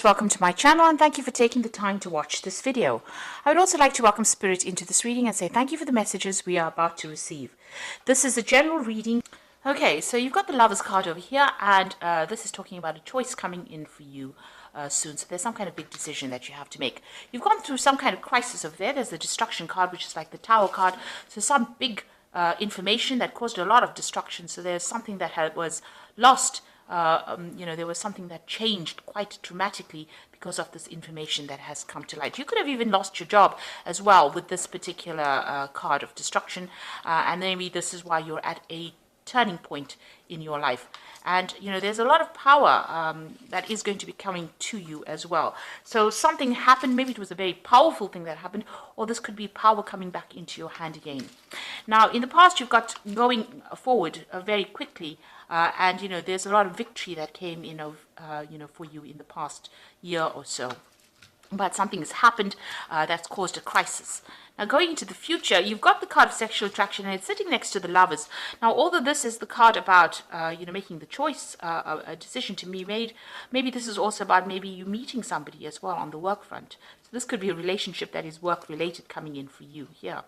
Welcome to my channel and thank you for taking the time to watch this video. I would also like to welcome Spirit into this reading and say thank you for the messages we are about to receive. This is a general reading. Okay, so you've got the Lovers card over here, and this is talking about a choice coming in for you soon. So there's some kind of big decision that you have to make. You've gone through some kind of crisis over there. There's the Destruction card, which is like the Tower card. So some big information that caused a lot of destruction. So there's something that was lost. There was something that changed quite dramatically because of this information that has come to light. You could have even lost your job as well with this particular card of destruction, and maybe this is why you're at a turning point in your life. And there's a lot of power that is going to be coming to you as well. So something happened, maybe it was a very powerful thing that happened, or this could be power coming back into your hand again. Now in the past, you've got going forward very quickly, and there's a lot of victory that came for you in the past year or so. But something has happened that's caused a crisis. Now, going into the future, you've got the card of sexual attraction, and it's sitting next to the Lovers. Now, although this is the card about, making the choice, a decision to be made, maybe this is also about maybe you meeting somebody as well on the work front. So this could be a relationship that is work-related coming in for you here.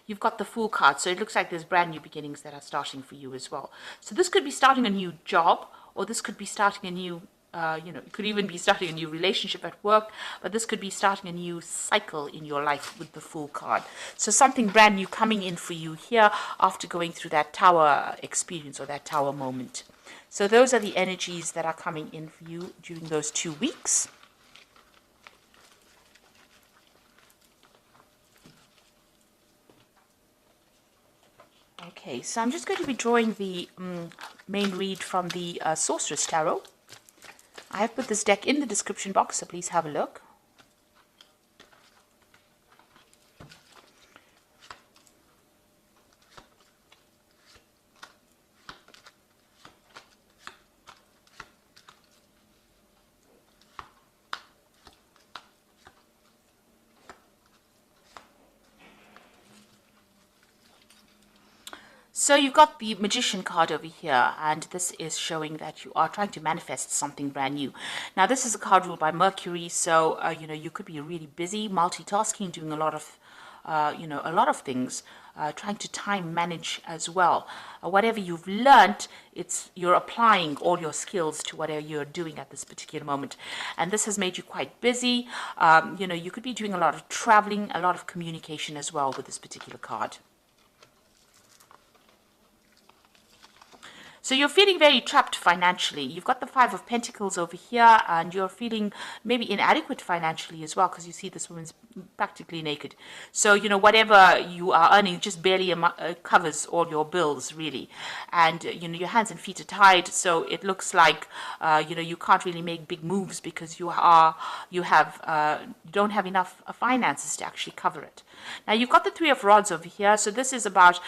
You've got the Fool card, so it looks like there's brand new beginnings that are starting for you as well. So this could be starting a new job, or this could be starting a new it could even be starting a new relationship at work, but this could be starting a new cycle in your life with the Fool card. So something brand new coming in for you here after going through that Tower experience or that Tower moment. So those are the energies that are coming in for you during those 2 weeks. Okay, so I'm just going to be drawing the main read from the Sorceress Tarot. I have put this deck in the description box, so please have a look. So you've got the Magician card over here, and this is showing that you are trying to manifest something brand new. Now, this is a card ruled by Mercury, so you could be really busy, multitasking, doing a lot of things, trying to time manage as well. Whatever you've learned, you're applying all your skills to whatever you're doing at this particular moment, and this has made you quite busy. You could be doing a lot of traveling, a lot of communication as well with this particular card. So you're feeling very trapped financially. You've got the Five of Pentacles over here, and you're feeling maybe inadequate financially as well, because you see this woman's practically naked. So, whatever you are earning just barely covers all your bills, really. And, your hands and feet are tied, so it looks like, you can't really make big moves because you don't have enough finances to actually cover it. Now, you've got the Three of Rods over here, so this is about,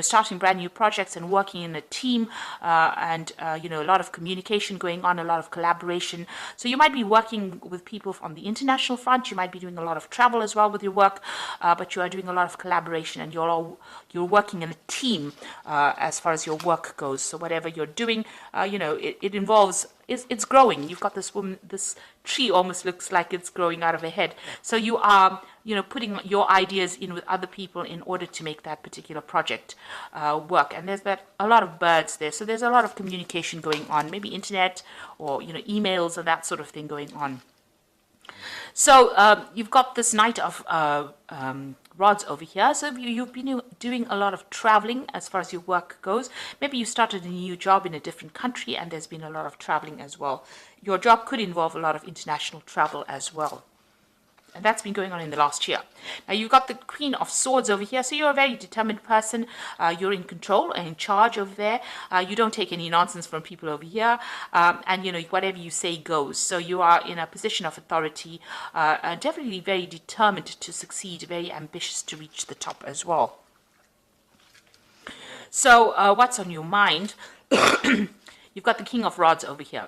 starting brand new projects and working in a team, and a lot of communication going on, a lot of collaboration. So you might be working with people on the international front. You might be doing a lot of travel as well with your work, but you are doing a lot of collaboration, and you're working in a team as far as your work goes. So whatever you're doing, it involves. It's growing. You've got this woman, this tree almost looks like it's growing out of her head. So you are, putting your ideas in with other people in order to make that particular project work. And there's a lot of birds there. So there's a lot of communication going on, maybe internet or, emails and that sort of thing going on. So you've got this Knight of Rods over here. So you've been doing a lot of traveling as far as your work goes. Maybe you started a new job in a different country, and there's been a lot of traveling as well. Your job could involve a lot of international travel as well. And that's been going on in the last year. Now, you've got the Queen of Swords over here. So you're a very determined person. You're in control and in charge over there. You don't take any nonsense from people over here. And, whatever you say goes. So you are in a position of authority, definitely very determined to succeed, very ambitious to reach the top as well. So what's on your mind? You've got the King of Rods over here.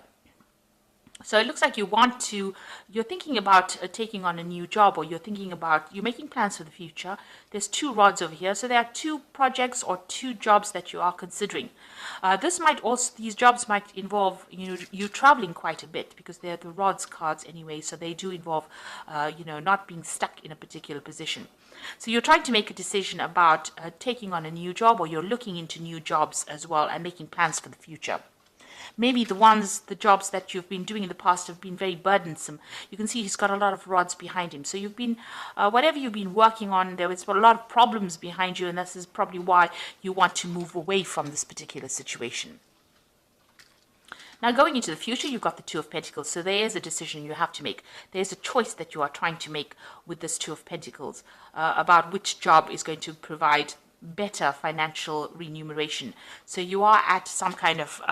So it looks like you're thinking about taking on a new job, or you're making plans for the future. There's two rods over here. So there are two projects or two jobs that you are considering. These jobs might involve, you traveling quite a bit, because they're the rods cards anyway. So they do involve, not being stuck in a particular position. So you're trying to make a decision about taking on a new job, or you're looking into new jobs as well and making plans for the future. Maybe the jobs that you've been doing in the past have been very burdensome. You can see he's got a lot of rods behind him. So whatever you've been working on, there was a lot of problems behind you, and this is probably why you want to move away from this particular situation. Now, going into the future, you've got the Two of Pentacles. So there is a decision you have to make. There's a choice that you are trying to make with this Two of Pentacles about which job is going to provide better financial remuneration. So you are at some kind of,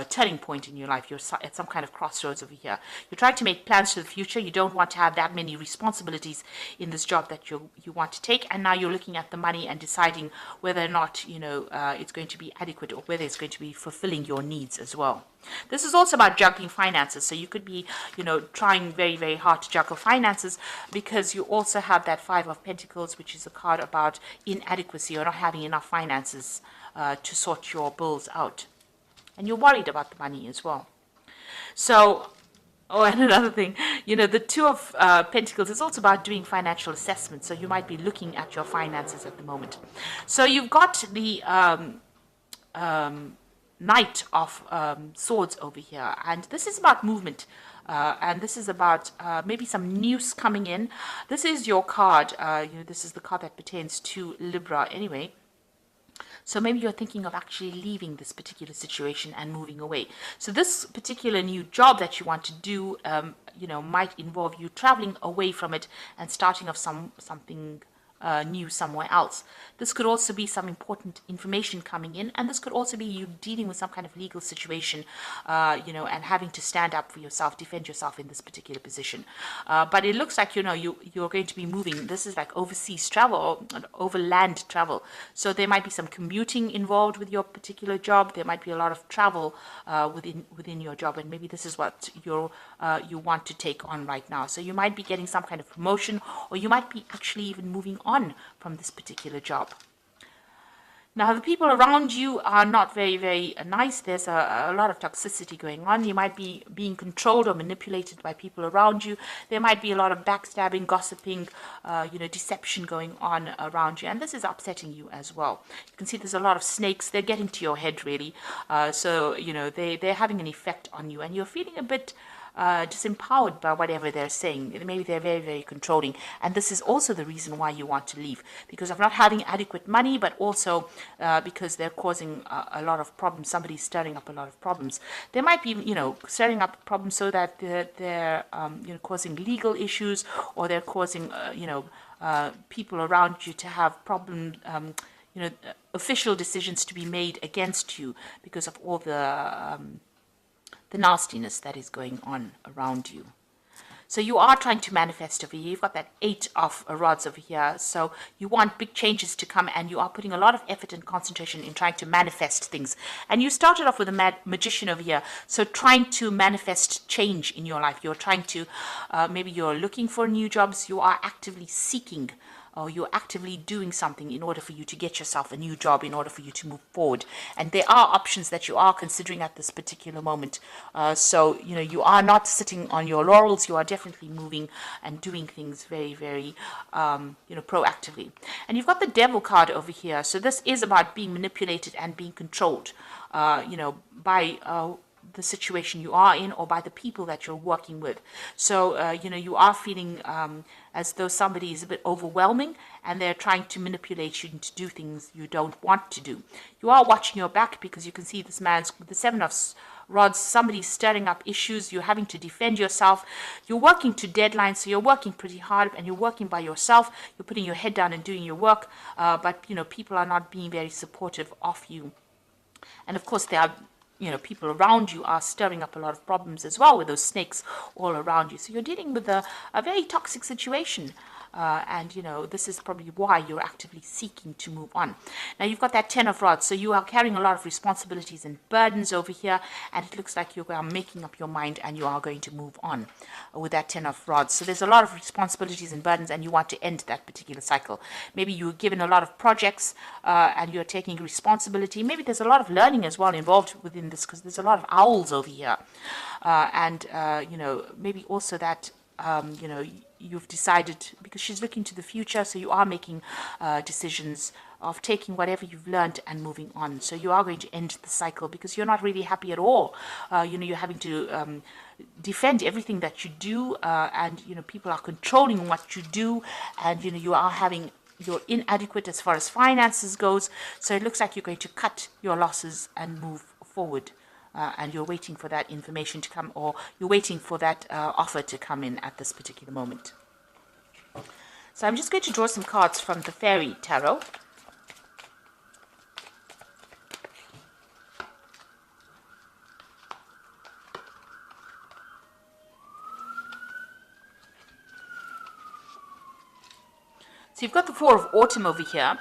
turning point in your life. You're at some kind of crossroads over here. You're trying to make plans for the future. You don't want to have that many responsibilities in this job that you want to take. And now you're looking at the money and deciding whether or not, it's going to be adequate, or whether it's going to be fulfilling your needs as well. This is also about juggling finances. So you could be, trying very, very hard to juggle finances, because you also have that Five of Pentacles, which is a card about inadequacy, or not having enough finances to sort your bills out. And you're worried about the money as well. So, and another thing, the Two of Pentacles is also about doing financial assessments. So you might be looking at your finances at the moment. So you've got the Knight of Swords over here, and this is about movement, and this is about maybe some news coming in. This is your card. This is the card that pertains to Libra anyway. So maybe you're thinking of actually leaving this particular situation and moving away. So this particular new job that you want to do, might involve you traveling away from it and starting off something new somewhere else. This could also be some important information coming in, and this could also be you dealing with some kind of legal situation, and having to stand up for yourself, defend yourself in this particular position. But it looks like, you're going to be moving. This is like overseas travel, or overland travel. So there might be some commuting involved with your particular job. There might be a lot of travel within your job, and maybe this is what you want to take on right now. So you might be getting some kind of promotion, or you might be actually even moving on from this particular job. Now, the people around you are not very, very nice. There's a lot of toxicity going on. You might be being controlled or manipulated by people around you. There might be a lot of backstabbing, gossiping, deception going on around you. And this is upsetting you as well. You can see there's a lot of snakes. They're getting to your head, really. They're having an effect on you. And you're feeling a bit disempowered by whatever they're saying. Maybe they're very, very controlling. And this is also the reason why you want to leave, because of not having adequate money, but also because they're causing a lot of problems. Somebody's stirring up a lot of problems. They might be, stirring up problems so that they're causing legal issues, or they're causing, people around you to have problems, official decisions to be made against you because of all the nastiness that is going on around you. So you are trying to manifest over here. You've got that Eight of Rods over here. So you want big changes to come, and you are putting a lot of effort and concentration in trying to manifest things. And you started off with a Magician over here. So trying to manifest change in your life. You're trying to, maybe you're looking for new jobs. You are actively seeking, or you're actively doing something in order for you to get yourself a new job, in order for you to move forward. And there are options that you are considering at this particular moment. So, you are not sitting on your laurels. You are definitely moving and doing things very, very, proactively. And you've got the Devil card over here. So this is about being manipulated and being controlled, by the situation you are in, or by the people that you're working with. So, you are feeling as though somebody is a bit overwhelming, and they're trying to manipulate you to do things you don't want to do. You are watching your back, because you can see this man's with the Seven of Rods. Somebody's stirring up issues. You're having to defend yourself. You're working to deadlines, so you're working pretty hard, and you're working by yourself. You're putting your head down and doing your work, but people are not being very supportive of you. And of course, there are people around you are stirring up a lot of problems as well, with those snakes all around you. So you're dealing with a very toxic situation. and this is probably why you're actively seeking to move on. Now you've got that 10 of rods, so you are carrying a lot of responsibilities and burdens over here, and it looks like you are making up your mind and you are going to move on with that 10 of rods. So there's a lot of responsibilities and burdens, and you want to end that particular cycle. Maybe you're given a lot of projects and you're taking responsibility. Maybe there's a lot of learning as well involved within this, because there's a lot of owls over here, and maybe also that you've decided, because she's looking to the future, so you are making decisions of taking whatever you've learned and moving on. So you are going to end the cycle because you're not really happy at all. You're having to defend everything that you do, and people are controlling what you do, and you're inadequate as far as finances goes. So it looks like you're going to cut your losses and move forward. And you're waiting for that information to come, or you're waiting for that offer to come in at this particular moment. So I'm just going to draw some cards from the Fairy Tarot. So you've got the Four of Autumn over here,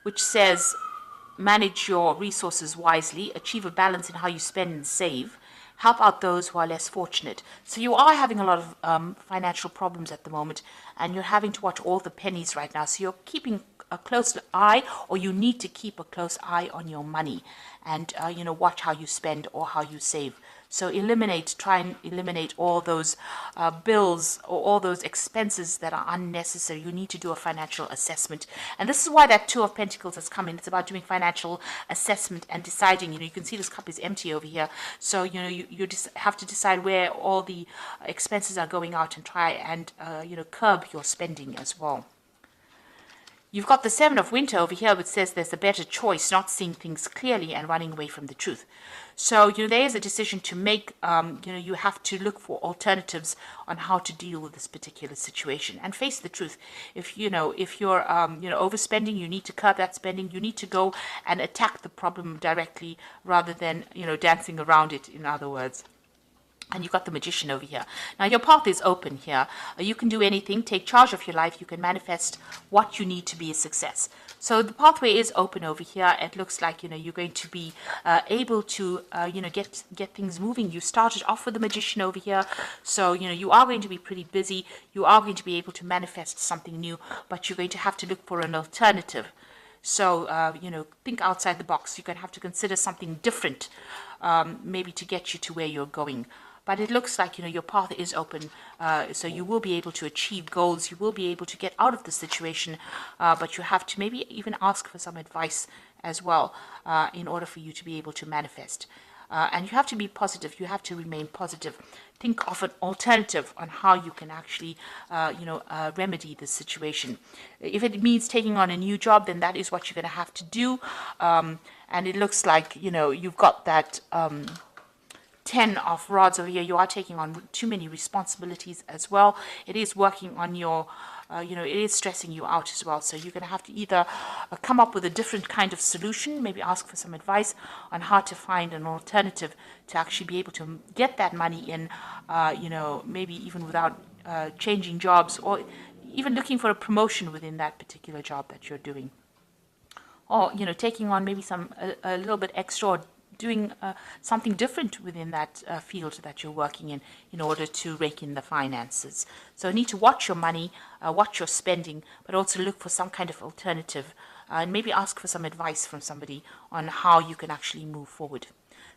which says, manage your resources wisely, achieve a balance in how you spend and save, help out those who are less fortunate. So you are having a lot of financial problems at the moment, and you're having to watch all the pennies right now. So you're keeping a close eye, or you need to keep a close eye on your money, and watch how you spend or how you save. So try and eliminate all those bills or all those expenses that are unnecessary. You need to do a financial assessment. And this is why that Two of Pentacles has come in. It's about doing financial assessment and deciding, you can see this cup is empty over here. So, you just have to decide where all the expenses are going out, and try and, curb your spending as well. You've got the Seven of Winter over here, which says there's a better choice, not seeing things clearly and running away from the truth. So, there is a decision to make. You have to look for alternatives on how to deal with this particular situation and face the truth. If you're overspending, you need to curb that spending. You need to go and attack the problem directly rather than, dancing around it, in other words. And you've got the Magician over here. Now, your path is open here. You can do anything. Take charge of your life. You can manifest what you need to be a success. So the pathway is open over here. It looks like, you're going to be able to, get things moving. You started off with the Magician over here. So, you are going to be pretty busy. You are going to be able to manifest something new, but you're going to have to look for an alternative. So, think outside the box. You're going to have to consider something different, maybe to get you to where you're going. But it looks like, your path is open, so you will be able to achieve goals. You will be able to get out of the situation, but you have to maybe even ask for some advice as well in order for you to be able to manifest. And you have to be positive. You have to remain positive. Think of an alternative on how you can actually, remedy this situation. If it means taking on a new job, then that is what you're going to have to do. And it looks like, you've got that 10 of rods over here. You are taking on too many responsibilities as well. It is working on your, it is stressing you out as well. So you're going to have to either come up with a different kind of solution, maybe ask for some advice on how to find an alternative to actually be able to get that money in, maybe even without changing jobs, or even looking for a promotion within that particular job that you're doing. Or, taking on maybe a little bit extra, or doing something different within that field that you're working in order to rake in the finances. So you need to watch your money, watch your spending, but also look for some kind of alternative, and maybe ask for some advice from somebody on how you can actually move forward.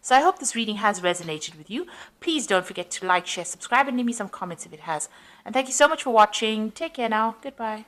So I hope this reading has resonated with you. Please don't forget to like, share, subscribe, and leave me some comments if it has. And thank you so much for watching. Take care now. Goodbye.